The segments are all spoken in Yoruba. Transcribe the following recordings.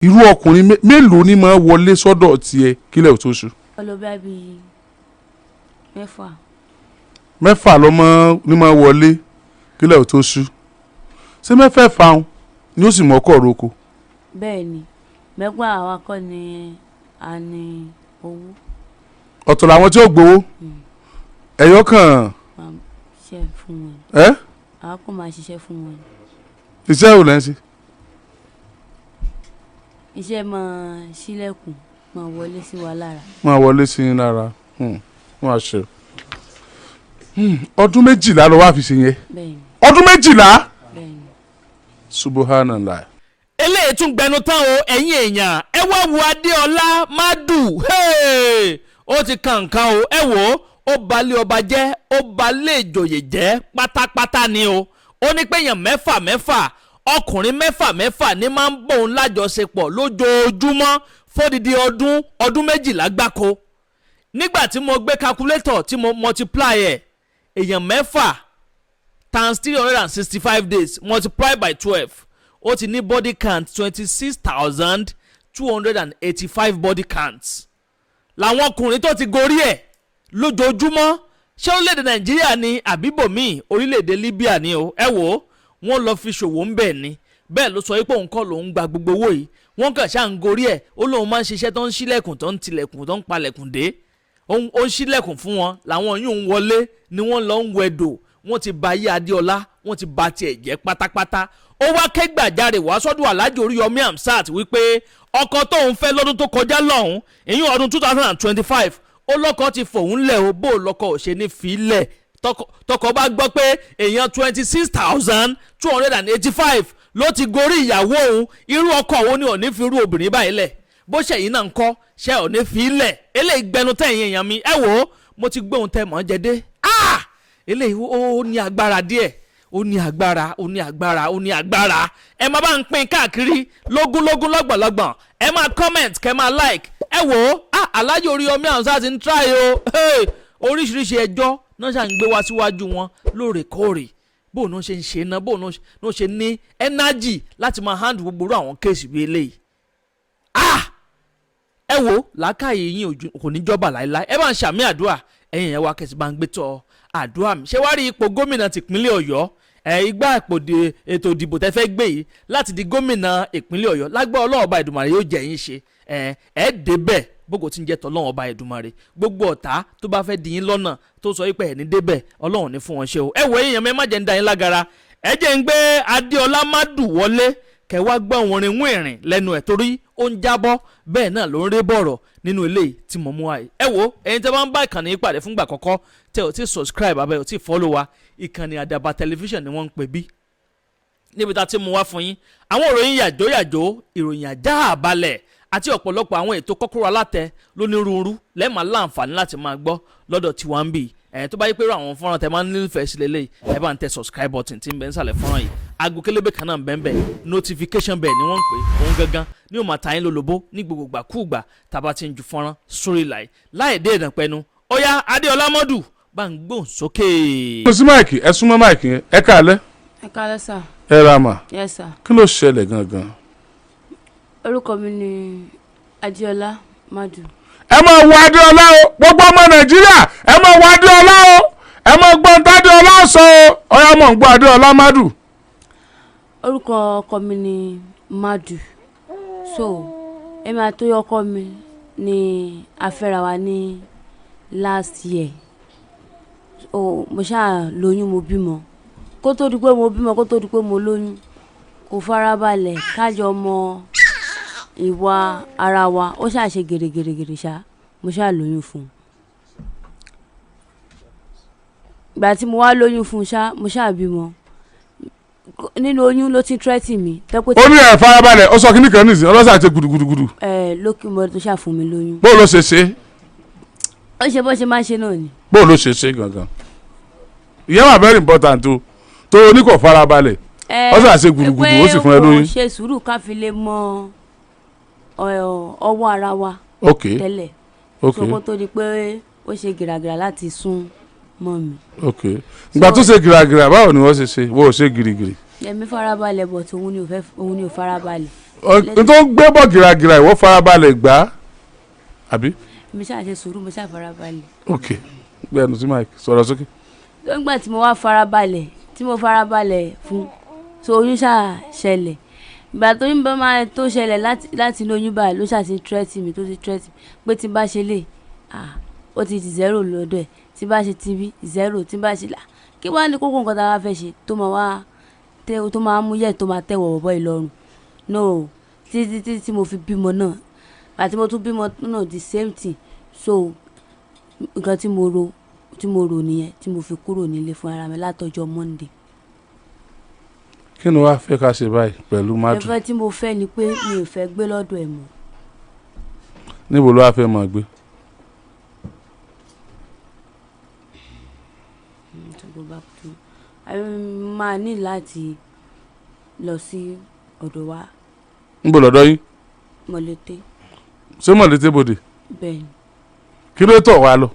irú ọkùnrin mélòó ni máa wọlé sọ́dọ̀ tiẹ̀ kílẹ̀ tó ṣú. ọlọ́bẹ̀ bíi mẹ́fà lọ́mọ ni máa wọlé kílẹ̀ tó ṣú. ṣé mẹ́fẹ̀ẹ̀fà ni ó sì mọ́kọ̀ roko. bẹ́ẹ̀ ni mẹ́gbà àwa kọ́ ni a ní owó. ọ̀tọ̀ làwọn tí ó gbowó ẹ̀yọ́ kan. ṣiṣẹ́ fún wọn. àwọn kò máa ṣiṣẹ́ fún wọn. iṣẹ́ ò lẹ́sìn. iṣẹ́ máa ṣílẹ̀kùn máa wọlé sí wa lára. máa wọlé sí yín lára wọ́n á ṣe. ọdún 12 ló wá fi ṣe yẹn. bẹ́ẹ̀ni. ọdún 12. bẹ́ẹ̀ni. subhanallah. eléyìí tún gbẹnu tán o ẹ̀yin èèyàn ẹ wá wo Adéọlá Madu ó ti kàǹkàn o ẹ wò ó balẹ̀ ọba jẹ́ ó balẹ̀ ìjòyè jẹ́ pátápátá ni o ó ní pé èèyàn mẹ́fà ọkùnrin mẹ́fà ní máa ń bòun lájọṣepọ̀ lójoojúmọ́ fódìdí ọdún 12 gbáko nígbà tí mo gbé calculator tí mo multiply ẹ̀ èèyàn 6 times 365 days multiply by 12 ó ti ní body count 26,285 body counts làwọn ọkùnrin tó ti gorí ẹ̀ lójoojúmọ́ ṣé orílẹ̀-èdè Nàìjíríà ni àbíbòmíì orílẹ̀-èdè Libya ni o ẹ wò ó wọ́n lọ fi ṣòwò ń bẹ̀ ni bẹ́ẹ̀ ló sọ pé òun kọ́ lòun gba gbogbo owó yìí wọ́n kàn ṣáà ń gorí ẹ̀ ó lóun máa ń ṣiṣẹ́ tó ń ṣílẹ̀kùn tó ń tilẹ̀kùn tó ń palẹ̀kùn dé ó ń ṣílẹ̀kùn fún wọn làwọn yóò ń wọlé ni wọ́n lọ ń wẹ̀dò wọ́n ti ba ayé Adéọlá wọ́n ti ba tiẹ̀ jẹ́ pátápátá ó wá kẹ́gbàjarè wá sọ́dọ̀ Alhaji Oriyomi Hamzat wípé ọkọ tóun fẹ́ lọ́dún tó kọjá lọ́hùn èyí ọdún 2025 ó lọ́kọ ti fòun lẹ̀ ó bó lọ́kọ ò ṣe ní fi lẹ̀ tọkọ bá gbọ́ pé èèyàn 26,285 ló ti gorí ìyàwó òun irú ọkọ òun ni ò ní fi irú obìnrin báyìí lẹ̀ bó ṣe yìí náà ń kọ́ ṣe ò ní fi lẹ̀ eléyìí gbẹnu tẹ̀yìn èèyàn mi ẹ wò ó mo ti gbóhùn tẹ mọ́ jẹ́dé eléyìí ó ní agbára díẹ̀ ó ní agbára ẹ máa bá ń pín káàkiri lógúnlógún lọ́gbọ̀nlọ́gbọ̀n ẹ máa comment kẹ́ máa like ẹ wò ó Alhaji Oriyomi Hamzat ń try o oríṣiríṣi ẹjọ́ náà ṣà ń gbé wá síwájú wọn lóòrèkóòrè bó náà ṣe ń ṣe náà bó náà ṣe ní energy láti máa handle gbogbo àwọn kéèsì bíi eléyìí ẹ wò làákàyè yín kò ní jọba láéláé ẹ bá ń ṣàmì àdúrà ẹ̀yin ẹ̀ wá kẹsì bá ń gbé tọ́ àdúrà mi ṣé wàá rí ipò gómìnà tìpínlẹ̀ Ọ̀yọ́ igbá ètò ìdìbò tẹ́ fẹ́ gbé yìí láti di gómìnà ìpínlẹ̀ Ọ̀yọ́ lágbára Ọlọ́run ọba Èdùmàrè yóò jẹ́ yín ṣe débẹ̀ bógo tí ń jẹ́ tọ́lọ́run ọba Èdùmàrè gbogbo ọ̀tá tó bá fẹ́ di yín lọ́nà tó sọ pé ẹ̀ ní débẹ̀ Ọlọ́run ní fún wọn ṣe o ẹ wọ èèyàn mi má jẹ́ ń da yín lágara ẹ jẹ́ ń gbé Adéọlá Madu wọlé kẹwàá gbọ́ orin wìnrìn lẹ́nu ẹ̀ torí ó ń jábọ́ bẹ́ẹ̀ náà ló ń ré bọ̀rọ̀ nínú ilé tí mo mú wáyé ẹ wo ẹ̀yin tẹ́ bá ń bá ìkànnì ìpàdé fúngbà àkọ́kọ́ tẹ́ ò tí subscribe abẹ́ ò tí follow wa ìkànnì Àdàbà tẹlifíṣàn ni wọ́n ń pè bí níbi tá a ti mú wá fún yín àwọn ìròyìn yàjóyàjó ìròyìn àjá àbalẹ̀ àti ọ̀pọ̀lọpọ̀ àwọn ètò Kókórò Alátẹ lónírúurú lẹ́ẹ̀ma láǹfààní láti máa gbọ́ lọ́dọ̀ tiwa ń bì tó bá yí pé àwọn fọ́nrán tẹ máa ń nífẹ̀ẹ́ sí lélẹ̀ ẹ bá ń tẹ subscribe button tí ń bẹ ń sàlẹ̀ fọ́nrán yìí aago kélébé kan náà ń bẹ́ẹ̀ notification bell ni wọ́n ń pè òun gangan ní ó máa ta yín lólobó ní gbogbo gbàkúùgbà tàbá ti ń ju fọ́nrán sórí láì dé ìdànpẹ́nu ó yá Adéọlá Madu bá ń gbóhùn sókè. kò sí máìkì ẹ súnmọ́ máìkì yẹn ẹ káalẹ́. ẹ káalẹ́ sà. ẹ ra mà. yes sà. kí ló ṣẹlẹ̀ gangan. orúkọ mi ni Adéọlá Madu. ẹ máa wo Adéọlá o gbogbo ọmọ Nàìjíríà ẹ máa wo Adéọlá o ẹ máa gbọ́n tádéọlá sọ o ọ̀yá mọ̀ ń gbọ́ Adéọlá Madu. orúkọ ọkọ mi ni Madu so èmi àti ọkọ mi ni a fẹ́ra wa ní last year mo ṣáà lóyún mo bímọ kó tó di pé mo bímọ kó tó di pé mo lóyún kò farabalẹ̀ kájọ mọ ìwà ara wa ó ṣáà ṣe gèrègèrègèrè ṣá mo ṣáà lóyún fún un ìgbà tí mo wá lóyún fún un ṣá mo ṣáà bímọ nínú oyún ló ti tírẹ́tì mi. ó ní ẹ̀ farabalẹ̀ ó sọ kíní kan nìsín ọlọ́sà ti gudugudugudu. lókè mo tó ṣáà fún mi lóyún. bó ló ṣe ṣe. ó ṣe bó ṣe máa ṣe náà ni. bó ló ṣe ṣe gangan. ìyẹn wà very important o tó o ní kò farabalẹ̀ ọlọ́sà ṣe gudugudu ó sì fún ẹ lóyún. ṣe sùúrù ká fi lè mọ ọwọ́ ara wa tẹ́lẹ̀ sọ́kó tó di pé ó ṣe gìràgìrà láti sún mọ́ mi. ìgbà tó ṣe gìràgìrà báwo ni wọ́n ṣe ṣe wọ́n ò ṣe gìrìgìrì. èmi farabalẹ̀ bọ̀ tí òun ni ò farabalẹ̀ n tó gbé bọ̀ gìràgìrà ìwọ farabalẹ̀ gbà àbí. mi ṣáà ṣe sùúrù mo ṣáà farabalẹ̀. ok gbẹ́nu sí mike sọ̀rọ̀ sókè. nígbà tí mo wá farabalẹ̀ fún so oyún ṣáà ṣẹlẹ̀ ìgbà tó yín bá máa tó ṣẹlẹ̀ láti inú oyún báyìí ló ṣáà ti tírẹ́tì mi pé tí n bá ṣe lè ó ti di 0 lọ́dọ̀ ẹ̀ tí n bá ṣe tv 0 tí n bá ṣe là kí wàá ní kókó nǹkan tá a wá fẹ́ ṣe tó máa mú yẹ̀ tó máa tẹ̀wọ̀ bọ́ ìlọrun no títí tí mo fi bímọ náà àti mo tún bímọ náà the same thing so nǹkan tí mo rò nìyẹn tí mo fi kúrò nílé fún ara mi látọjọ́ Monday. kí ni wàá fẹ́ ká ṣe báyìí pẹ̀lú madu. ẹ̀fẹ́ tí mo fẹ́ ni pé mi ò fẹ́ gbé lọ́dọ̀ ẹ̀ mọ́. níbo ló wàá fẹ́ máa gbé. máa ní láti lọ sí ọ̀dọ̀ wa. níbo lọ́dọ̀ yín. Mọ̀lété. ṣé Mọ̀lété bòde. bẹ́ẹ̀ni. kí ló tọ̀ wá lọ.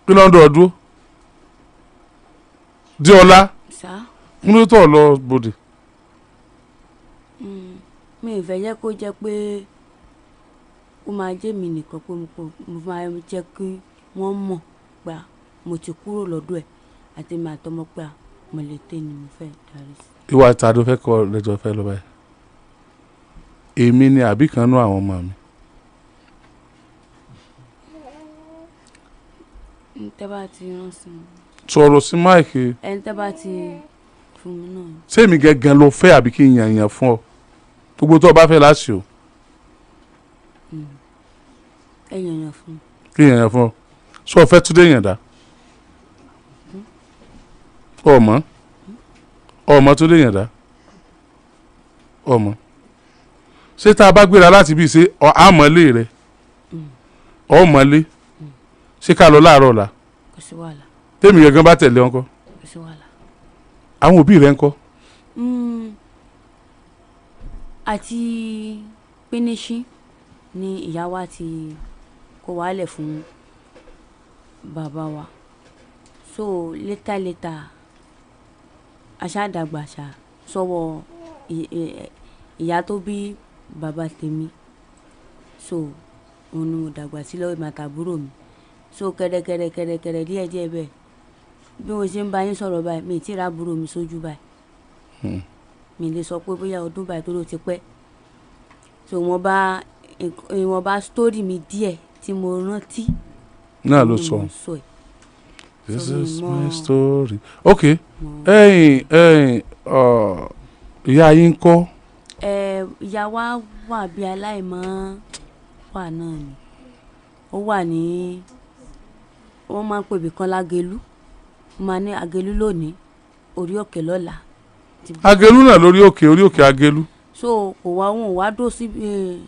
kí ló ń dọ̀ dúró. di ọlá. sá. kí ló tọ̀ lọ bòde. mi ì fẹ́ jẹ́ kó jẹ́ pé ó máa jẹ́ mi nìkan pé mo máa jẹ́ kí wọ́n mọ̀ pé mo ti kúrò lọ́dọ̀ ẹ̀ àti mi àtọmọ pé Mọ̀lété ni mo fẹ́ darí sí. ìwà tàdó fẹ́ kọ́ lẹ́jọ́ fẹ́ lọ báyìí. èmi ni àbí kan nú àwọn ọmọ mi. tẹ́ bá ti rán sí mi. sọ̀rọ̀ sí máìkì. ẹni tẹ́ bá ti fún mi náà. ṣé èmi gẹ́gẹ́ ló fẹ́ àbí kí n yàn fún ọ gbogbo tó o bá fẹ́ láṣìí o. ẹ yàn fún mi. kí n yàn fún ọ sọ fẹ́ túndé yàn dá. ọmọ túndé yàn dá. ọmọ ṣé tá a bá gbéra láti bí ṣe àmọ́lé rẹ ọmọlé ṣé ká lọ láàárọ̀ ọ̀la. kò sí wàhálà. tèmi gẹ́gẹ́ bá tẹ̀lé ọ́nkọ́. kò sí wàhálà. àwọn òbí rẹ ńkọ́. àti pínísí ni ìyá wa ti kó wálẹ̀ fún bàbá wa so létà aṣáàdàgbà sọ́wọ́ ìyá tó bí bàbá tèmi so òun ni mo dàgbà sí lọ́wọ́ ìmàtàbúrò mi so kẹ̀rẹ̀kẹ̀rẹ̀ díẹ̀ bẹ́ẹ̀ bí mo ṣe ń bá yín sọ̀rọ̀ báyìí mi ì tí ì rábúrò mi sójú báyìí mi lè sọ pé bóyá ọdún báyìí tó ló ti pẹ́ so wọ́n bá sítórì mi díẹ̀ tí mo rántí. náà ló sọ this is my story. ok ìyá yín kọ́. ìyá wa wà bí aláìmọ́ wà náà ni ó wà ní wọ́n máa ń pè bí kan lágẹ̀lú wọ́n máa ní agẹ̀lú lónìí orí òkè lọ́la. agẹ̀lú náà lórí òkè agẹ̀lú. so kò wá wọn ò wá dó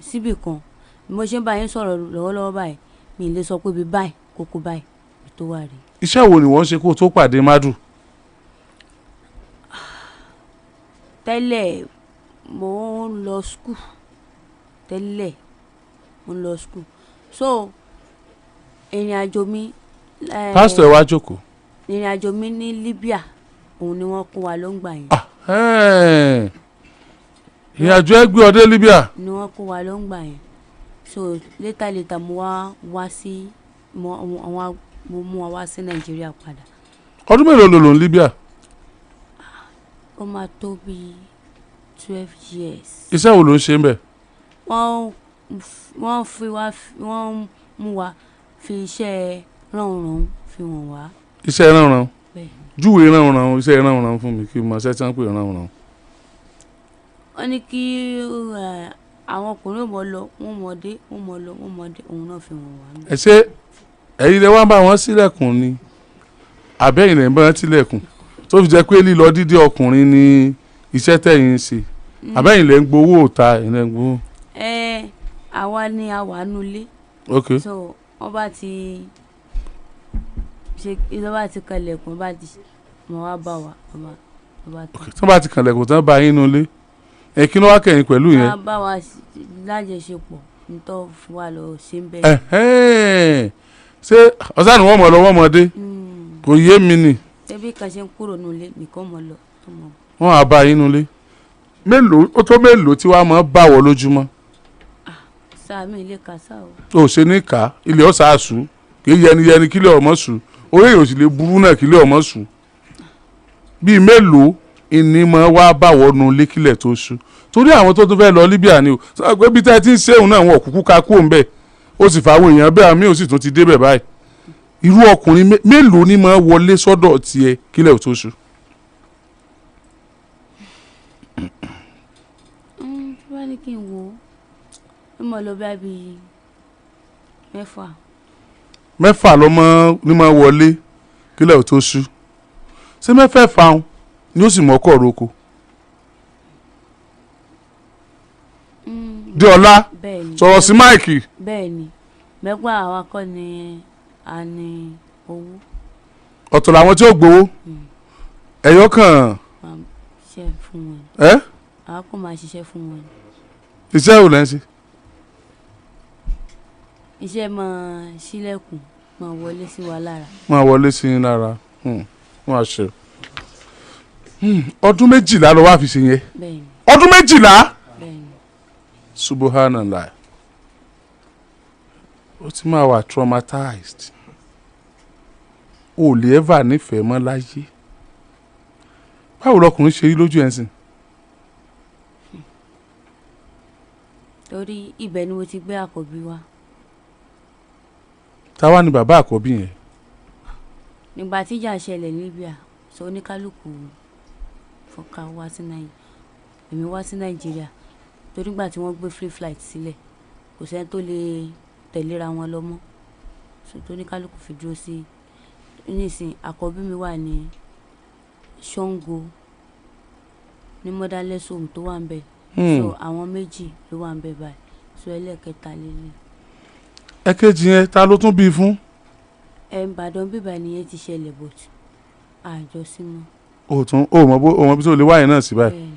síbì kan bí mo ṣe ń bá yín sọ̀rọ̀ lọ́wọ́lọ́wọ́ báyìí mi ì lè sọ pé bí báyìí kókó báyìí tó wà rí. iṣẹ́ wo ni wọ́n ṣe kó o tó pàdé madu. tẹ́lẹ̀ mo ń lọ skul so ìrìn àjò mi. pásítọ̀ ẹ wá jókòó. ìrìn àjò mi ní Libya òun ni wọ́n kó wa ló ń gbà yẹn. ìrìn àjò ẹ gbé ọdẹ Libya. ni wọ́n kó wa ló ń gbà yẹn so létà mo wá sí mo mú wa wá sí Nàìjíríà padà. ọdún mélòó ló lò ní Libya. ó máa tó bí 12 years. iṣẹ́ wo ló ń ṣe ń bẹ̀. wọ́n mú wa fi iṣẹ́ ránran fi wọ̀n wá. iṣẹ́ ránran júwe ránran iṣẹ́ ránran fún mi kí n máa ṣe tí wọ́n pè ránran. wọ́n ní kí àwọn ọkùnrin mọ̀ lọ wọ́n mọ̀ dé òun náà fi wọ̀n wá. ẹ ṣe ẹ̀yin lè wá bá wọn sílẹ̀kùn ni àbẹ́yìn lè ń bá wọn sílẹ̀kùn tó fi jẹ́ pé lílọ dídé ọkùnrin ni iṣẹ́ tẹ̀yìn ṣe àbẹ́yìn lè ń gbowó òta ẹ̀yìn lè ń gbowó. àwa ni a wà nulẹ̀. ok so wọ́n bá ti ṣe ìjọba ti kanlẹ̀kùn bá ti mọ̀ wá bá wa. ok tí wọ́n bá ti kanlẹ̀kùn tí wọ́n bá yín nulẹ̀ kí ló wá kẹ́yìn pẹ̀lú yẹn. wọ́n bá wa lájọṣepọ̀ nítorí fún wa lọ ṣe ń bẹ́ẹ̀. ṣé ọ̀sán ni wọ́n mọ̀ lọ wọ́n mọ̀ dé kò yé mi ni. ṣebí kan ṣe ń kúrò nulẹ̀ nìkan mọ̀ lọ tó mọ̀. wọ́n á bá yín nulẹ̀ mélòó ó tó mélòó tí wàá máa bá wọ lójúmọ́. sáà mi ilé ka sáà o. o ṣe ní ká ilé ọ̀sà àṣù kì í yẹniyẹni kílẹ̀ ọmọ sùn orí èèyàn sì lè burú náà kílẹ̀ ọmọ sùn. bíi mélòó ìní máa wá bá wọnú ilé kílẹ̀ tó sùn torí àwọn tó tún fẹ́ lọ Libya ni o sọ pé bí tẹ́ ti ń ṣéun náà wọn òkùnkùn ká kú òun bẹ́ẹ̀ ó sì fàwọn èèyàn bẹ́ẹ̀ àmì ò sì tún ti débẹ̀ báyìí irú ọkùnrin mélòó ni máa wọlé sọ́dọ̀ tiẹ̀ kílẹ̀ tó sùn. wọ́n ní kí n wo ó mọ̀ lọ bí mẹ́fà lọ́mọ ní máa wọlé kílẹ̀ tó sùn ṣé mẹ́fẹ̀ẹ̀fà ń ni ó sì mọ́kọ̀ roko. Diola sọ̀rọ̀ sí máìkì. bẹ́ẹ̀ni mẹ́gbà àwa kọ́ ni a ní owó. ọ̀tọ̀ làwọn tí ó gbowó ẹ̀yọ́ kan. máa ṣiṣẹ́ fún wọn. àwa kò máa ṣiṣẹ́ fún wọn. iṣẹ́ ò lẹ́ ń ṣe. iṣẹ́ máa ṣílẹ̀kùn máa wọlé sí wa lára. máa wọlé sí yín lára wọ́n á ṣe. ọdún 12 ló wá fi ṣe yẹn. bẹ́ẹ̀ni. ọdún 12. bẹ́ẹ̀ni. Subhanallah ó ti máa wà traumatized o lè ever nífẹ̀ẹ́ mọ́ láyé báwo lọkùnrin ṣe rí lójú ẹ̀ sìn. torí ibẹ̀ ni mo ti gbé àkọ́bí wa. táwa ni bàbá àkọ́bí yẹn. nígbà tíjà ṣẹlẹ̀ ní Libya sọ oníkálukú fọkà wá sí Nàìjíríà èmi wá sí Nàìjíríà torí gbà tí wọ́n gbé free flight sílẹ̀ kò sẹ́ni tó lè tẹ̀léra wọn lọ mọ́ tó ní kálukú fi dúró sí nísìn àkọ́bí mi wà ní Ṣàngó ní motherless home tó wà ń bẹ̀ so àwọn méjì ló wà ń bẹ̀ báyìí so ẹlẹ́kẹta lélẹ̀. ẹ̀kejì yẹn ta ló tún bí i fún. Ìbàdàn bíbá nìyẹn ti ṣẹlẹ̀ but àjọ sí mọ́. o mọ bí tó lè wáyé náà sí báyìí.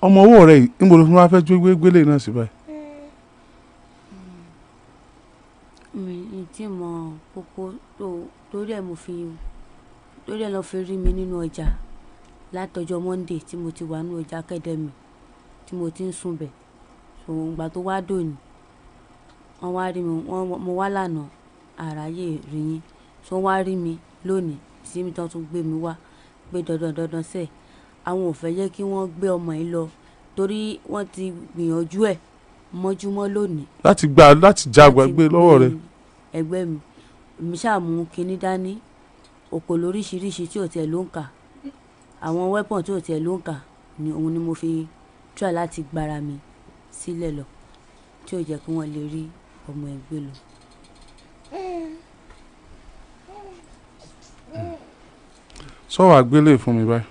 ọmọ owó rẹ yìí níbo ló fún wa fẹ́ gbélé náà sí báyìí. mi ti mọ kókó torí ẹ̀ lọ fi rí mi nínú ọjà látọjọ́ Monday tí mo ti wà nínú ọjà Academy tí mo ti ń sùn bẹ̀ so ìgbà tó wá dòní wọ́n wá rí mi mo wá lánàá àráyè rí yín so wọ́n wá rí mi lónìí sí mi tán tún gbé mi wá gbé dandan sẹ́ẹ̀ àwọn ò fẹ́ jẹ́ kí wọ́n gbé ọmọ yìí lọ torí wọ́n ti gbìyànjú ẹ̀ mọ́júmọ́ lónìí. láti já gbé lọ́wọ́ rẹ̀. ẹgbẹ́ mi ṣàmú kinní dání òkò lóríṣiríṣi tí ò tiẹ̀ ló ń kà àwọn weapon tí ò tiẹ̀ ló ń kà ni òun ni mo fi try láti gbára mi sílẹ̀ lọ tí ò jẹ́ kí wọ́n lè rí ọmọ ẹ̀ gbé lọ. sọ́wọ́ àgbélé fún mi báyìí.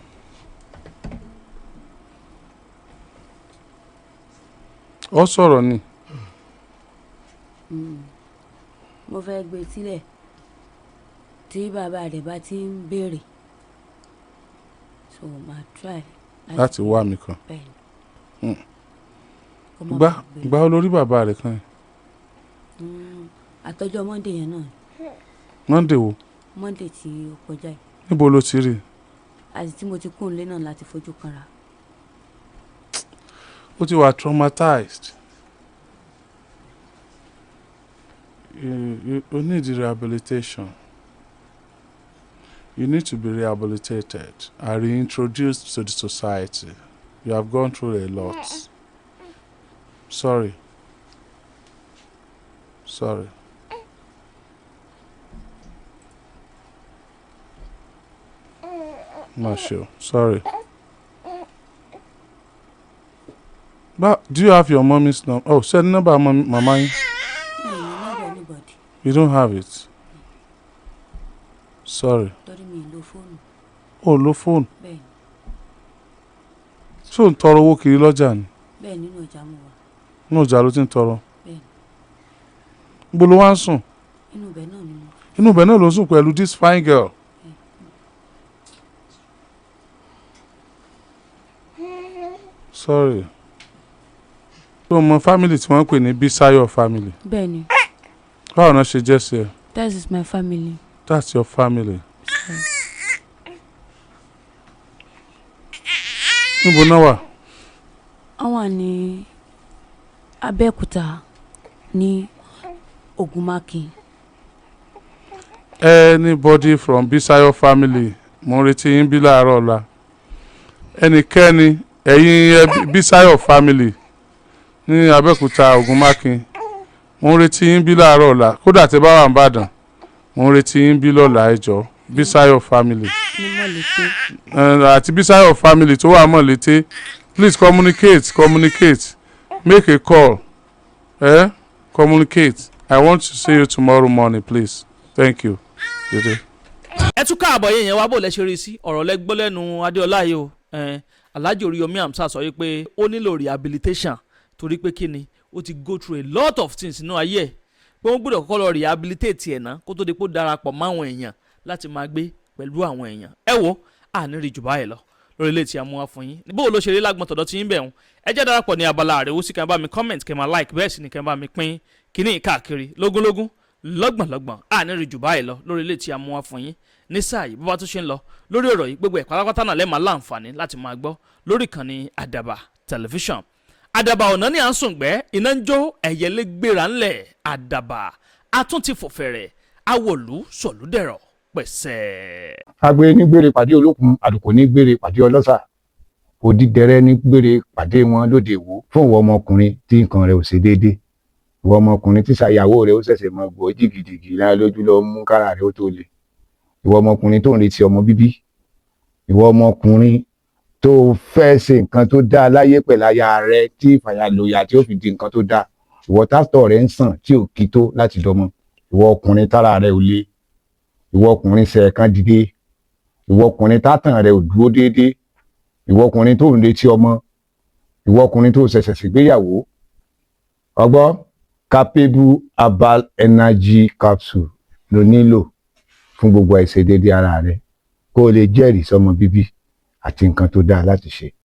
ó sọ̀rọ̀ ni. mo fẹ́ gbé sílẹ̀ tí bàbá rẹ̀ bá ti ń béèrè so máa try láti wá mi kan. gbá olórí bàbá rẹ̀ kan. àtọjọ́ Monday yẹn náà. Monday wo. Monday tí ó kọjá yìí. níbo ló ti rí. àti tí mo ti kún un lé náà láti fojú kanra. ó ti wà traumatized. You need rehabilitation. You need to be rehabilitated and reintroduced to the society. You have gone through a lot. Sorry. Not sure. Sorry. But do you have your mommy's number? Oh, send number mama. You don't have it. Sorry. Oh, lo phone. So ń tọrọ owó kiri lọ́jà ni. Bẹ́ẹ̀ nínú ọjà mo wà. Nínú ọjà ló ti ń tọrọ. Bẹ́ẹ̀. Níbo ló wá ń sùn? Inú ibẹ̀ náà ni mo. Inú ibẹ̀ náà ló ń sùn pẹ̀lú this fine girl. Sorry. So mọ family tí wọ́n pè ní Bisayo family. Bẹ́ẹ̀ ni. Báwo náà ṣe jẹ́ sí ẹ? That is my family. That's your family. níbo náà wà. wọ́n wà ní Abẹ́òkúta ní Ogunmakin. Anybody from Bisayo family mo ń retí yín bí láàárọ̀ ọ̀la. ẹnikẹ́ni ẹ̀yin Bisayo family ní Abẹ́òkúta Ogunmakin mo ń retí yín bí láàárọ̀ ọ̀la. kódà tẹ́ bá wà ní Ìbàdàn mo ń retí yín bí lọ́la ẹ jọ̀ọ́. Bisayo family àti Bisayo family tó wà Mọ̀lété, please communicate, make a call, communicate. I want to see you tomorrow morning, please. Thank you. ẹ tún káàbọ̀ yẹn wá bò lẹ́ ṣe rí sí ọ̀rọ̀ lẹ́gbọ́ lẹ́nu Adéọlá yìí o. Alhaji Oriyomi Hamzat sọ pé ó nílò rehabilitation torí pé kí ni ó ti go through a lot of things nínú ayé ẹ̀ pé wọ́n gbọ́dọ̀ kọ́kọ́ lọ rehabilitate ẹ̀ náà kó tó di pé ó darapọ̀ máwọn èèyàn láti máa gbé pẹ̀lú àwọn èèyàn. ẹ wo àníri jù báyìí lọ lórí ilé tí a mú wá fún yín bó ló ṣe rí lágbọ̀n tọ̀dọ̀ tí yín bẹ̀ wọ́n ẹ jẹ́ darapọ̀ ní abala àrẹ̀wò sí kẹ́ bá mi comment kẹ́ máa like bẹ́ẹ̀ sì ni kẹ́ bá mi pín kíní káàkiri lógúnlógún lọ́gbọ̀nlọ́gbọ̀n àníri jù báyìí lọ lórí ilé tí a mú wá fún yín ní sáà yìí bó bá tún ṣe ń lọ lórí ọ̀rọ̀ yìí gbogbo ẹ̀ pátápátá náà lẹ́ẹ̀ máa láǹfààní láti máa gbọ́ lórí ìkànnì Àdàbà tẹlifíṣàn. Àdàbà ọ̀nà ní à ń sùngbẹ́ iná ń jó ẹ̀yẹlé gbéra ńlẹ̀ Àdàbà àtúntì fòfẹ̀rẹ̀ awòlú sọ̀lúdẹ̀rọ̀ pẹ̀sẹ̀. agbe ní gbére pàdé olókun àdùkò ní gbére pàdé ọlọ́sà òdìdẹrẹ́ ní gbére pàdé wọn lóde ìwò fún ìwọ ọmọkùnrin tí nǹkan rẹ̀ ò ṣe déédéé ìwọ ọmọkùnrin tí ṣàyàwó rẹ̀ ó ṣẹ̀ṣẹ̀ mọ gbọ́ jìgìjìgì lára lójú lọ mú kára rẹ̀ ó tó le ìwọ ọmọkùnrin tó ń retí ọmọ bíbí ìwọ ọmọkùnrin tó fẹ́ ṣe nǹkan tó dáa láyé pẹ̀lú aya rẹ̀ tí ìfàyàlòyà tí ó fi di nǹkan tó dáa ìwọ tásítọ̀ rẹ̀ ń sàn tí ò kí tó láti dọmọ ìwọ ọkùnrin tára rẹ̀ ò le ìwọ ọkùnrin ṣe ẹ̀kan dìde ìwọ ọkùnrin tátàn rẹ̀ ò dúró déédéé ìwọ ọkùnrin tó ń retí ọmọ ìwọ ọkùnrin tó ṣẹ̀ṣẹ̀ ṣègbéyàwó ọgbọ́ capable herbal energy capsule ló nílò fún gbogbo àìṣedéédé ara rẹ̀ kó o lè jẹ́rìí sọmọ bíbí àti nǹkan tó dáa láti ṣe.